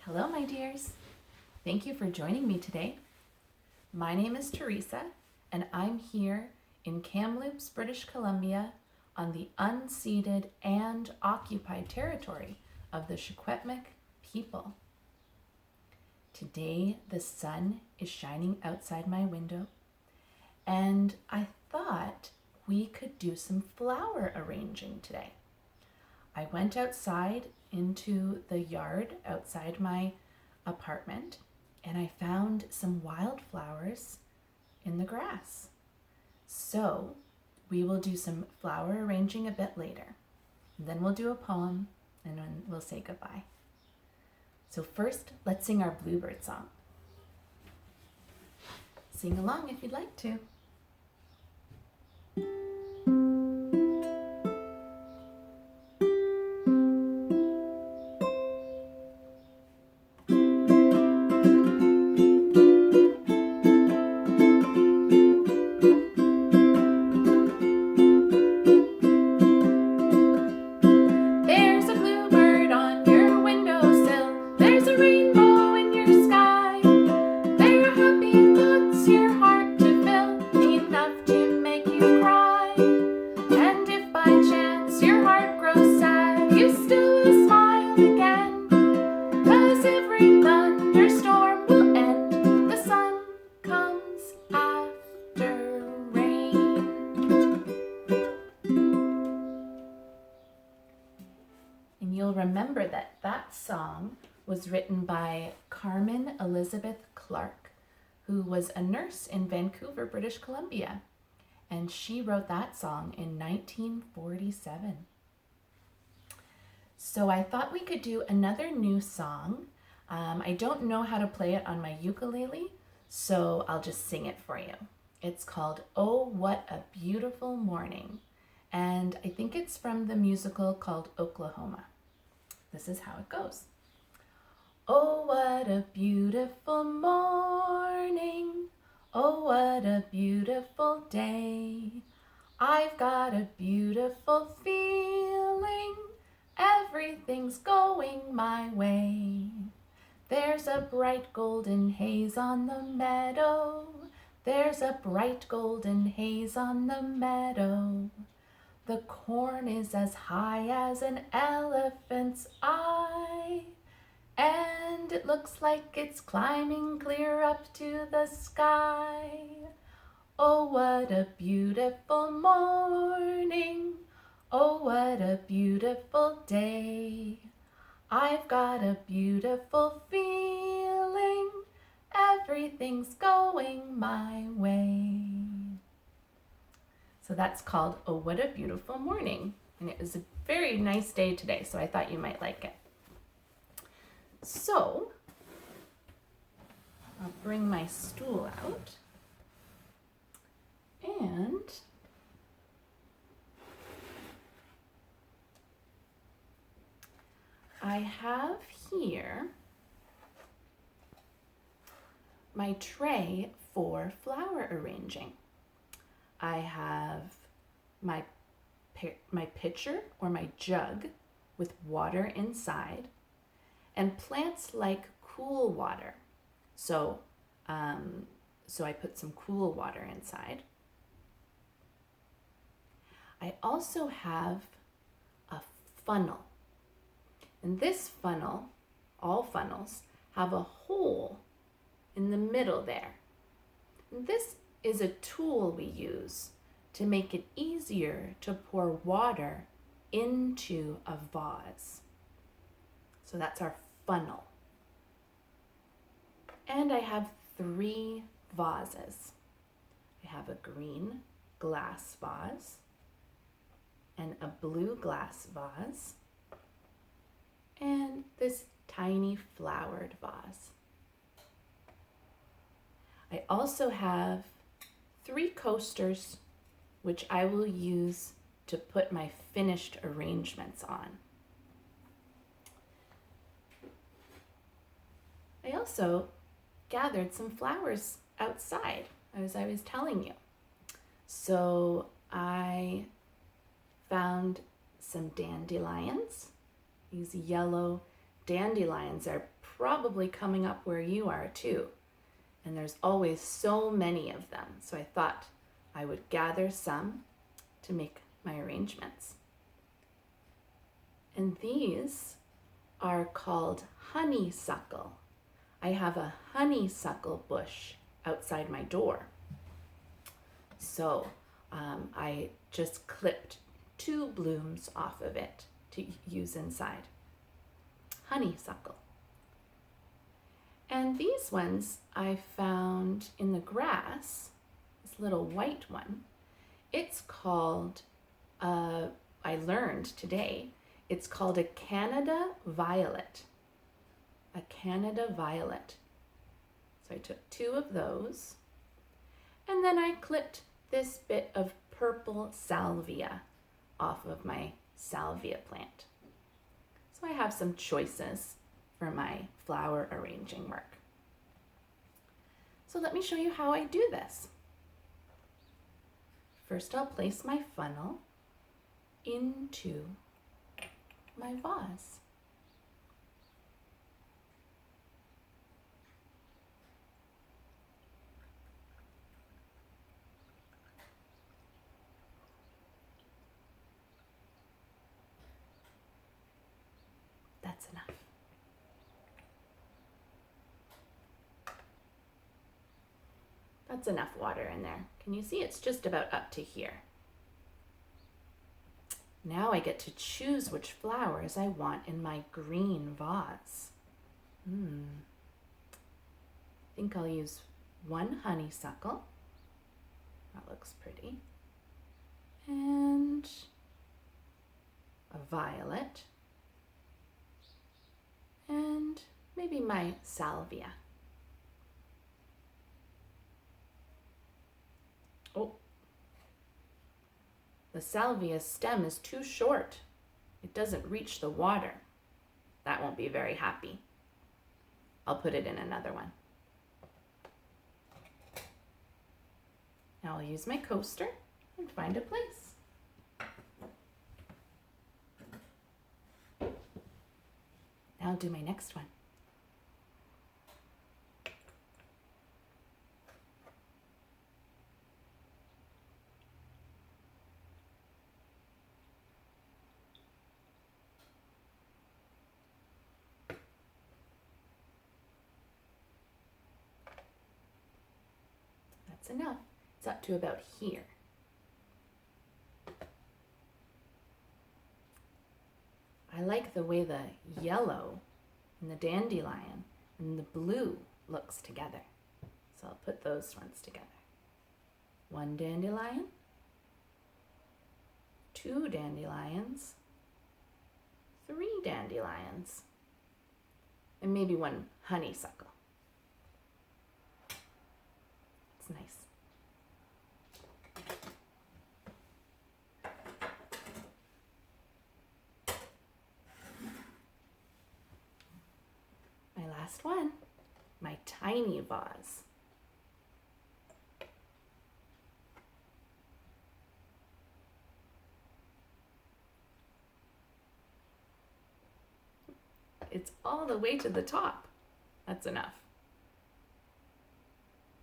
Hello, my dears. Thank you for joining me today. My name is Teresa, and I'm here in Kamloops, British Columbia, on the unceded and occupied territory of the Secwepemc people. Today, the sun is shining outside my window, and I thought we could do some flower arranging today. I went outside into the yard outside my apartment, and I found some wildflowers in the grass. So we will do some flower arranging a bit later. And then we'll do a poem, and then we'll say goodbye. So first, let's sing our Bluebird song. Sing along if you'd like to. Remember that song was written by Carmen Elizabeth Clark, who was a nurse in Vancouver, British Columbia, and she wrote that song in 1947. So I thought we could do another new song. I don't know how to play it on my ukulele, so I'll just sing it for you. It's called "Oh, What a Beautiful Morning," and I think it's from the musical called Oklahoma. This is how it goes. Oh, what a beautiful morning. Oh, what a beautiful day. I've got a beautiful feeling. Everything's going my way. There's a bright golden haze on the meadow. There's a bright golden haze on the meadow. The corn is as high as an elephant's eye, and it looks like it's climbing clear up to the sky. Oh, what a beautiful morning. Oh, what a beautiful day. I've got a beautiful feeling. Everything's going my way. So that's called "Oh, What a Beautiful Morning." And it was a very nice day today, so I thought you might like it. So I'll bring my stool out. And I have here my tray for flower arranging. I have my pitcher or my jug with water inside, and plants like cool water. So I put some cool water inside. I also have a funnel. And this funnel, all funnels, have a hole in the middle there. And this is a tool we use to make it easier to pour water into a vase. So that's our funnel. And I have 3 vases. I have a green glass vase and a blue glass vase and this tiny flowered vase. I also have 3 coasters, which I will use to put my finished arrangements on. I also gathered some flowers outside, as I was telling you. So I found some dandelions. These yellow dandelions are probably coming up where you are too. And there's always so many of them. So I thought I would gather some to make my arrangements. And these are called honeysuckle. I have a honeysuckle bush outside my door. So I just clipped 2 blooms off of it to use inside. Honeysuckle. And these ones I found in the grass, this little white one. It's called, I learned today, it's called a Canada violet. A Canada violet. So I took 2 of those, and then I clipped this bit of purple salvia off of my salvia plant. So I have some choices for my flower arranging work. So let me show you how I do this. First, I'll place my funnel into my vase. That's enough. That's enough water in there. Can you see it's just about up to here? Now I get to choose which flowers I want in my green vase. I think I'll use 1 honeysuckle. That looks pretty. And a violet. And maybe my salvia. Oh, the salvia stem is too short. It doesn't reach the water. That won't be very happy. I'll put it in another one. Now I'll use my coaster and find a place. Now I'll do my next one. That's enough. It's up to about here. I like the way the yellow and the dandelion and the blue looks together. So I'll put those ones together. 1 dandelion, 2 dandelions, 3 dandelions, and maybe 1 honeysuckle. It's nice. My last one, my tiny vase. It's all the way to the top. That's enough.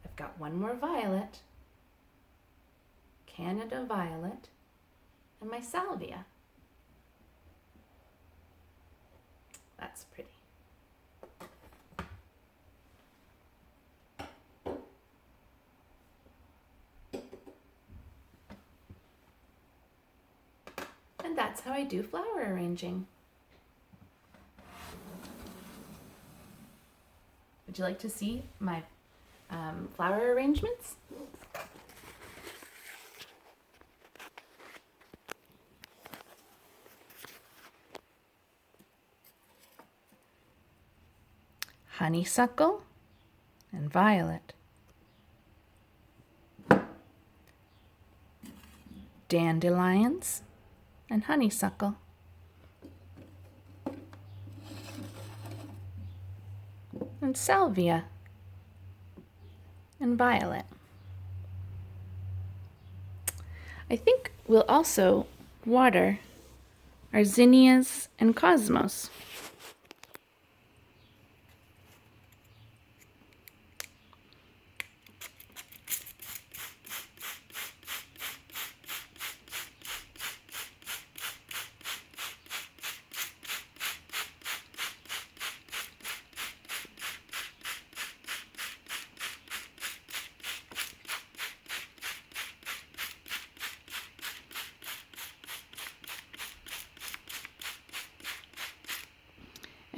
I've got 1 more violet, Canada violet, and my salvia. That's pretty. And that's how I do flower arranging. Would you like to see my flower arrangements? Honeysuckle and violet. Dandelions and honeysuckle. And salvia and violet. I think we'll also water our zinnias and cosmos.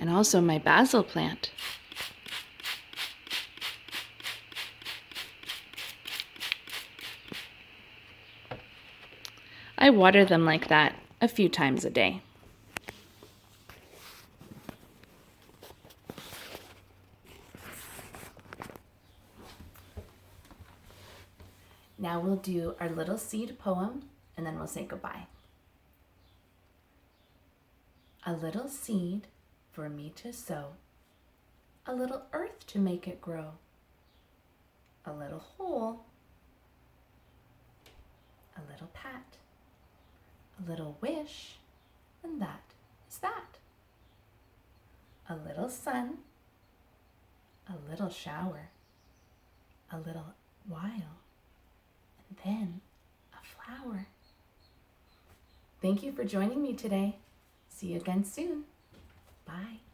And also my basil plant. I water them like that a few times a day. Now we'll do our little seed poem, and then we'll say goodbye. A little seed for me to sow, a little earth to make it grow, a little hole, a little pat, a little wish, and that is that. A little sun, a little shower, a little while, and then a flower. Thank you for joining me today. See you again soon. Bye.